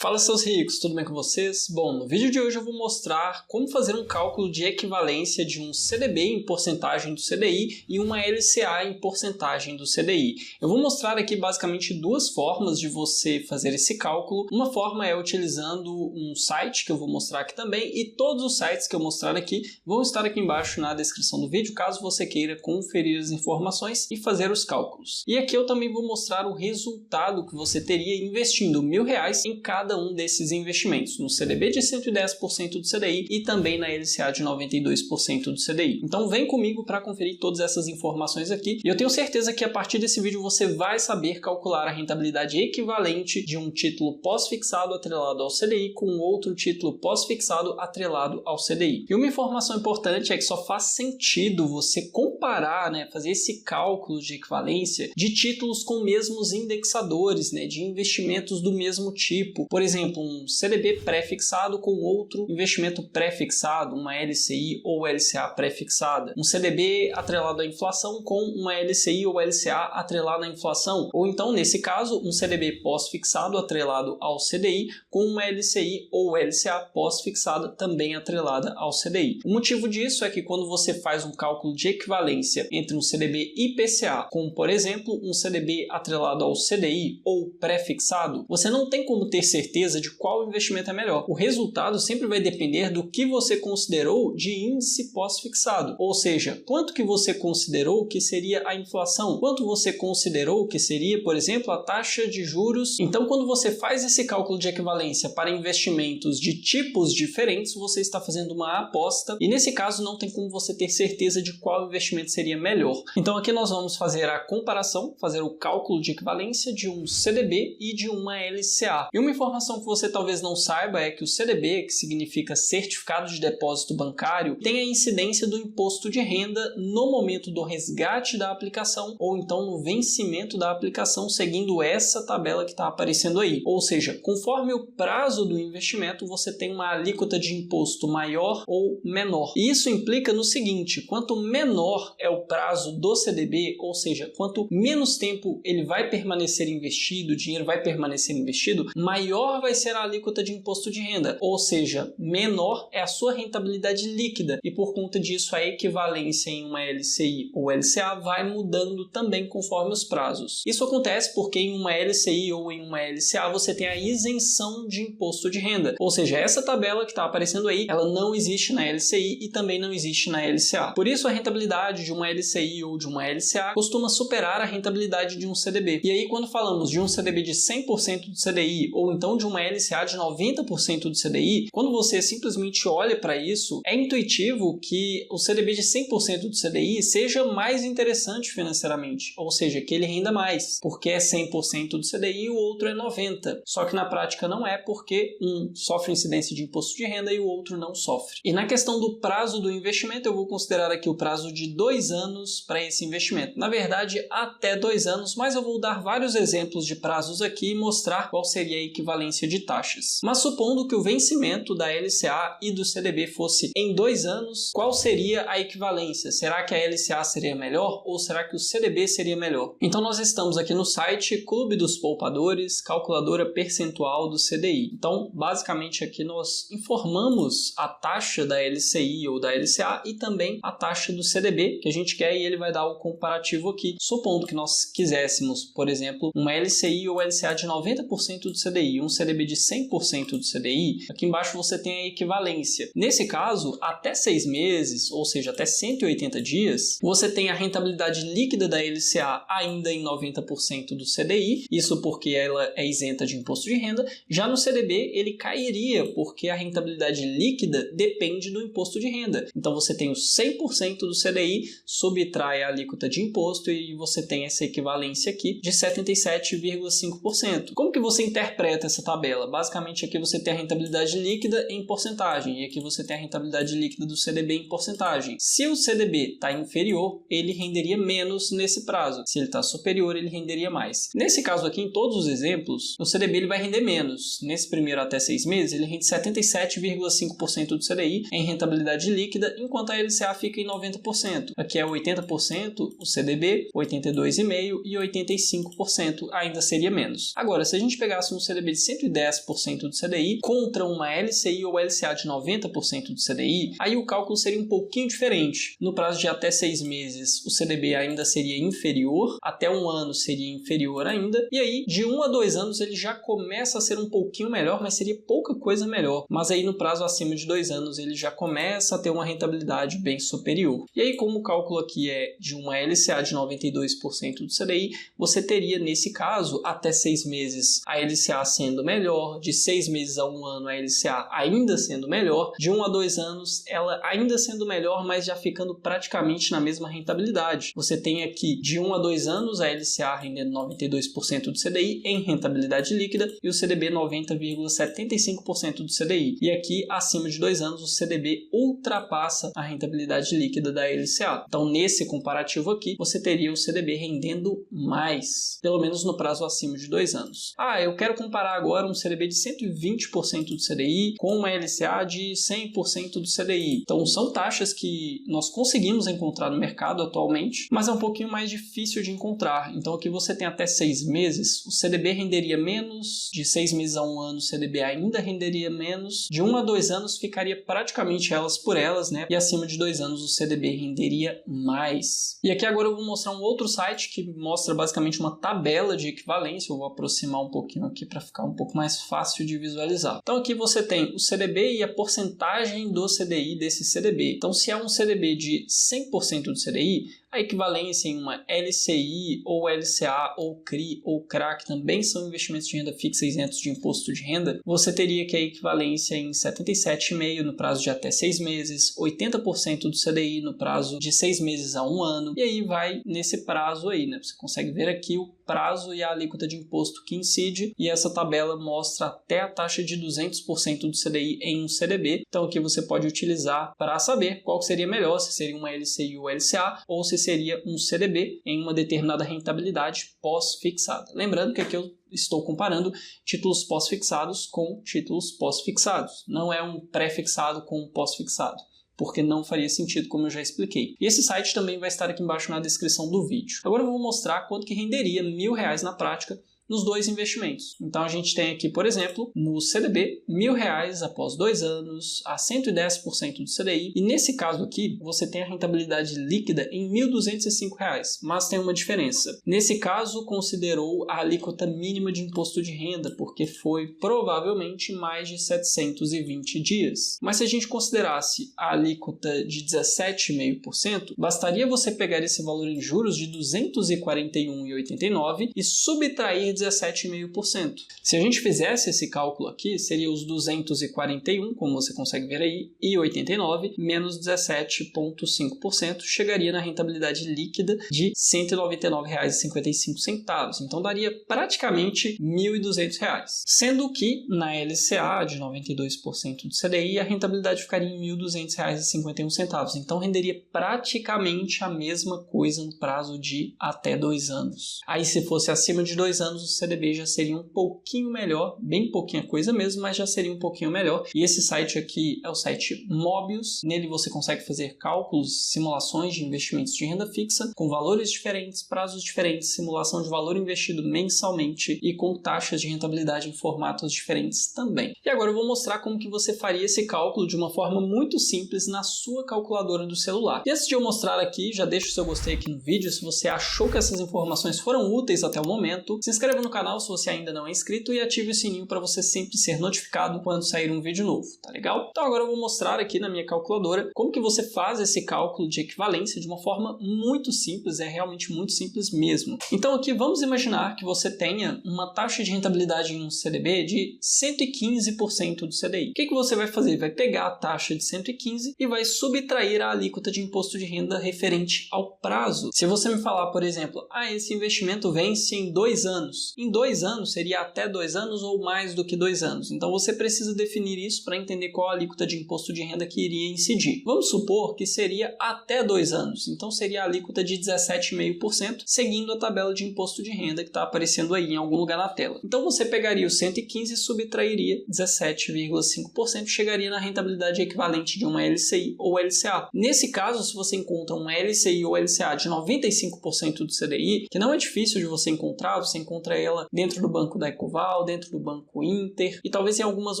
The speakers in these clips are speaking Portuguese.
Fala seus ricos, tudo bem com vocês? Bom, no vídeo de hoje eu vou mostrar como fazer um cálculo de equivalência de um CDB em porcentagem do CDI e uma LCA em porcentagem do CDI. Eu vou mostrar aqui basicamente duas formas de você fazer esse cálculo. Uma forma é utilizando um site que eu vou mostrar aqui também, e todos os sites que eu mostrar aqui vão estar aqui embaixo na descrição do vídeo, caso você queira conferir as informações e fazer os cálculos. E aqui eu também vou mostrar o resultado que você teria investindo R$1.000 em cada um desses investimentos, no CDB de 110% do CDI e também na LCA de 92% do CDI. Então vem comigo para conferir todas essas informações aqui, e eu tenho certeza que a partir desse vídeo você vai saber calcular a rentabilidade equivalente de um título pós-fixado atrelado ao CDI com outro título pós-fixado atrelado ao CDI. E uma informação importante é que só faz sentido você comparar, fazer esse cálculo de equivalência de títulos com mesmos indexadores, de investimentos do mesmo tipo. Por exemplo, um CDB pré-fixado com outro investimento pré-fixado, uma LCI ou LCA pré-fixada. Um CDB atrelado à inflação com uma LCI ou LCA atrelada à inflação. Ou então, nesse caso, um CDB pós-fixado atrelado ao CDI com uma LCI ou LCA pós-fixada também atrelada ao CDI. O motivo disso é que quando você faz um cálculo de equivalência entre um CDB IPCA com, por exemplo, um CDB atrelado ao CDI ou pré-fixado, você não tem como ter certeza de qual investimento é melhor. O resultado sempre vai depender do que você considerou de índice pós-fixado, ou seja, quanto que você considerou que seria a inflação, quanto você considerou que seria, por exemplo, a taxa de juros. Então, quando você faz esse cálculo de equivalência para investimentos de tipos diferentes, você está fazendo uma aposta, e nesse caso não tem como você ter certeza de qual investimento seria melhor. Então, aqui nós vamos fazer a comparação, fazer o cálculo de equivalência de um CDB e de uma LCA. E uma informação que você talvez não saiba é que o CDB, que significa Certificado de Depósito Bancário, tem a incidência do imposto de renda no momento do resgate da aplicação ou então no vencimento da aplicação, seguindo essa tabela que está aparecendo aí. Ou seja, conforme o prazo do investimento, você tem uma alíquota de imposto maior ou menor. E isso implica no seguinte: quanto menor é o prazo do CDB, ou seja, quanto menos tempo ele vai permanecer investido, o dinheiro vai permanecer investido, maior vai ser a alíquota de imposto de renda, ou seja, menor é a sua rentabilidade líquida, e por conta disso a equivalência em uma LCI ou LCA vai mudando também conforme os prazos. Isso acontece porque em uma LCI ou em uma LCA você tem a isenção de imposto de renda, ou seja, essa tabela que está aparecendo aí, ela não existe na LCI e também não existe na LCA. Por isso a rentabilidade de uma LCI ou de uma LCA costuma superar a rentabilidade de um CDB. E aí quando falamos de um CDB de 100% do CDI ou então de uma LCA de 90% do CDI, quando você simplesmente olha para isso, é intuitivo que o CDB de 100% do CDI seja mais interessante financeiramente, ou seja, que ele renda mais, porque é 100% do CDI e o outro é 90%. Só que na prática não é, porque um sofre incidência de imposto de renda e o outro não sofre. E na questão do prazo do investimento, eu vou considerar aqui o prazo de 2 anos para esse investimento. Na verdade, até 2 anos, mas eu vou dar vários exemplos de prazos aqui e mostrar qual seria a equivalência de taxas. Mas supondo que o vencimento da LCA e do CDB fosse em 2 anos, qual seria a equivalência? Será que a LCA seria melhor ou será que o CDB seria melhor? Então nós estamos aqui no site Clube dos Poupadores, calculadora percentual do CDI. Então basicamente aqui nós informamos a taxa da LCI ou da LCA e também a taxa do CDB que a gente quer, e ele vai dar o comparativo aqui. Supondo que nós quiséssemos, por exemplo, uma LCI ou LCA de 90% do CDI, um CDB de 100% do CDI, aqui embaixo você tem a equivalência. Nesse caso, até 6 meses, ou seja, até 180 dias, você tem a rentabilidade líquida da LCA ainda em 90% do CDI, isso porque ela é isenta de imposto de renda. Já no CDB, ele cairia, porque a rentabilidade líquida depende do imposto de renda. Então você tem o 100% do CDI, subtrai a alíquota de imposto e você tem essa equivalência aqui de 77,5%. Como que você interpreta essa tabela? Basicamente aqui você tem a rentabilidade líquida em porcentagem e aqui você tem a rentabilidade líquida do CDB em porcentagem. Se o CDB está inferior, ele renderia menos nesse prazo. Se ele está superior, ele renderia mais. Nesse caso aqui, em todos os exemplos, o CDB ele vai render menos. Nesse primeiro até 6 meses, ele rende 77,5% do CDI em rentabilidade líquida, enquanto a LCA fica em 90%. Aqui é 80% o CDB, 82,5% e 85% ainda seria menos. Agora, se a gente pegasse um CDB de 110% do CDI contra uma LCI ou LCA de 90% do CDI, aí o cálculo seria um pouquinho diferente. No prazo de até 6 meses, o CDB ainda seria inferior, até 1 ano seria inferior ainda, e aí de 1 a 2 anos ele já começa a ser um pouquinho melhor, mas seria pouca coisa melhor. Mas aí no prazo acima de 2 anos ele já começa a ter uma rentabilidade bem superior. E aí, como o cálculo aqui é de uma LCA de 92% do CDI, você teria nesse caso até 6 meses a LCA sendo melhor, de 6 meses a 1 ano a LCA ainda sendo melhor, de 1 a 2 anos ela ainda sendo melhor, mas já ficando praticamente na mesma rentabilidade. Você tem aqui de 1 a 2 anos a LCA rendendo 92% do CDI em rentabilidade líquida e o CDB 90,75% do CDI. E aqui, acima de 2 anos, o CDB ultrapassa a rentabilidade líquida da LCA. Então, nesse comparativo aqui, você teria o CDB rendendo mais, pelo menos no prazo acima de 2 anos. Eu quero comparar agora um CDB de 120% do CDI com uma LCA de 100% do CDI. Então, são taxas que nós conseguimos encontrar no mercado atualmente, mas é um pouquinho mais difícil de encontrar. Então, aqui você tem até 6 meses, o CDB renderia menos, de 6 meses a 1 ano o CDB ainda renderia menos, de 1 a 2 anos ficaria praticamente elas por elas, né? E acima de 2 anos o CDB renderia mais. E aqui agora eu vou mostrar um outro site que mostra basicamente uma tabela de equivalência. Eu vou aproximar um pouquinho aqui para ficar um pouco mais fácil de visualizar. Então aqui você tem o CDB e a porcentagem do CDI desse CDB. Então se é um CDB de 100% do CDI, a equivalência em uma LCI ou LCA ou CRI ou CRA, que também são investimentos de renda fixa isentos de imposto de renda, você teria que a equivalência em 77,5% no prazo de até 6 meses, 80% do CDI no prazo de 6 meses a 1 ano, e aí vai nesse prazo aí, né? Você consegue ver aqui o prazo e a alíquota de imposto que incide, e essa tabela mostra até a taxa de 200% do CDI em um CDB. Então aqui você pode utilizar para saber qual seria melhor, se seria uma LCI ou LCA, ou se seria um CDB em uma determinada rentabilidade pós-fixada. Lembrando que aqui eu estou comparando títulos pós-fixados com títulos pós-fixados. Não é um pré-fixado com um pós-fixado, porque não faria sentido, como eu já expliquei. E esse site também vai estar aqui embaixo na descrição do vídeo. Agora eu vou mostrar quanto que renderia R$1.000 na prática nos dois investimentos. Então a gente tem aqui, por exemplo, no CDB, R$1.000 após 2 anos, a 110% do CDI, e nesse caso aqui, você tem a rentabilidade líquida em R$1.205, mas tem uma diferença. Nesse caso, considerou a alíquota mínima de imposto de renda, porque foi provavelmente mais de 720 dias. Mas se a gente considerasse a alíquota de 17,5%, bastaria você pegar esse valor em juros de R$ 241,89 e subtrair 17,5%. Se a gente fizesse esse cálculo aqui, seria os 241, como você consegue ver aí, e 89 menos 17,5%, chegaria na rentabilidade líquida de R$ 199,55. Então daria praticamente R$ 1.200. Sendo que na LCA de 92% do CDI, a rentabilidade ficaria em R$ 1.200,51. Então renderia praticamente a mesma coisa no prazo de até 2 anos. Aí se fosse acima de 2 anos, o CDB já seria um pouquinho melhor, bem pouquinha coisa mesmo, mas já seria um pouquinho melhor. E esse site aqui é o site Mobius. Nele você consegue fazer cálculos, simulações de investimentos de renda fixa com valores diferentes, prazos diferentes, simulação de valor investido mensalmente e com taxas de rentabilidade em formatos diferentes também. E agora eu vou mostrar como que você faria esse cálculo de uma forma muito simples na sua calculadora do celular. E antes de eu mostrar aqui, já deixa o seu gostei aqui no vídeo se você achou que essas informações foram úteis até o momento. Se inscreva no canal se você ainda não é inscrito e ative o sininho para você sempre ser notificado quando sair um vídeo novo, tá legal? Então agora eu vou mostrar aqui na minha calculadora como que você faz esse cálculo de equivalência de uma forma muito simples, é realmente muito simples mesmo. Então aqui vamos imaginar que você tenha uma taxa de rentabilidade em um CDB de 115% do CDI. O que você vai fazer? Vai pegar a taxa de 115 e vai subtrair a alíquota de imposto de renda referente ao prazo. Se você me falar, por exemplo, esse investimento vence em 2 anos, anos. Em 2 anos seria até 2 anos ou mais do que 2 anos. Então você precisa definir isso para entender qual a alíquota de imposto de renda que iria incidir. Vamos supor que seria até 2 anos. Então seria a alíquota de 17,5%, seguindo a tabela de imposto de renda que está aparecendo aí em algum lugar na tela. Então você pegaria o 115 e subtrairia 17,5%, chegaria na rentabilidade equivalente de uma LCI ou LCA. Nesse caso, se você encontra uma LCI ou LCA de 95% do CDI, que não é difícil de você encontrar, você encontra ela dentro do banco da Ecoval, dentro do Banco Inter e talvez em algumas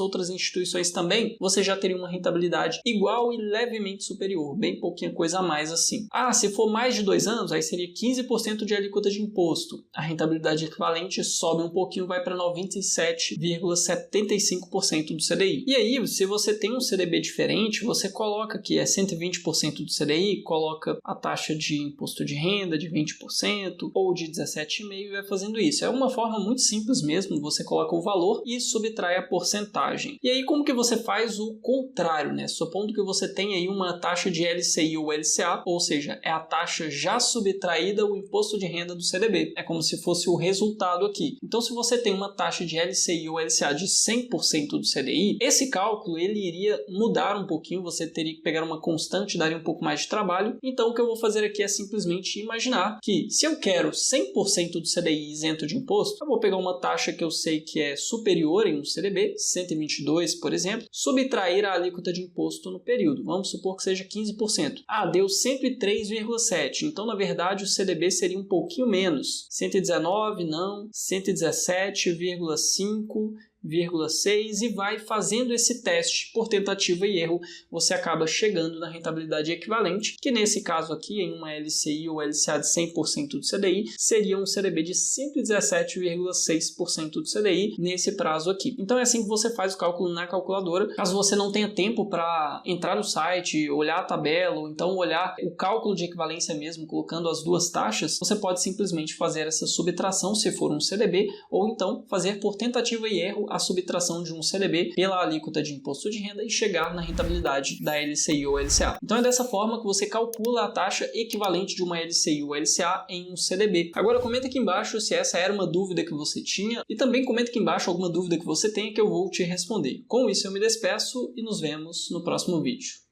outras instituições também, você já teria uma rentabilidade igual e levemente superior, bem pouquinha coisa a mais assim. Se for mais de 2 anos, aí seria 15% de alíquota de imposto. A rentabilidade equivalente sobe um pouquinho, vai para 97,75% do CDI. E aí, se você tem um CDB diferente, você coloca que é 120% do CDI, coloca a taxa de imposto de renda de 20% ou de 17,5% e vai fazendo isso. É uma forma muito simples mesmo, você coloca o valor e subtrai a porcentagem. E aí, como que você faz o contrário, né? Supondo que você tem aí uma taxa de LCI ou LCA, ou seja, é a taxa já subtraída o imposto de renda do CDB. É como se fosse o resultado aqui. Então, se você tem uma taxa de LCI ou LCA de 100% do CDI, esse cálculo ele iria mudar um pouquinho, você teria que pegar uma constante, daria um pouco mais de trabalho. Então, o que eu vou fazer aqui é simplesmente imaginar que se eu quero 100% do CDI isento de imposto, eu vou pegar uma taxa que eu sei que é superior em um CDB, 122, por exemplo, subtrair a alíquota de imposto no período. Vamos supor que seja 15%. Deu 103,7. Então, na verdade, o CDB seria um pouquinho menos. 119, não. 117,5. 0,6 e vai fazendo esse teste por tentativa e erro, você acaba chegando na rentabilidade equivalente, que nesse caso aqui, em uma LCI ou LCA de 100% do CDI, seria um CDB de 117,6% do CDI nesse prazo aqui. Então é assim que você faz o cálculo na calculadora. Caso você não tenha tempo para entrar no site, olhar a tabela, ou então olhar o cálculo de equivalência mesmo, colocando as duas taxas, você pode simplesmente fazer essa subtração se for um CDB, ou então fazer por tentativa e erro a subtração de um CDB pela alíquota de imposto de renda e chegar na rentabilidade da LCI ou LCA. Então é dessa forma que você calcula a taxa equivalente de uma LCI ou LCA em um CDB. Agora comenta aqui embaixo se essa era uma dúvida que você tinha e também comenta aqui embaixo alguma dúvida que você tenha que eu vou te responder. Com isso eu me despeço e nos vemos no próximo vídeo.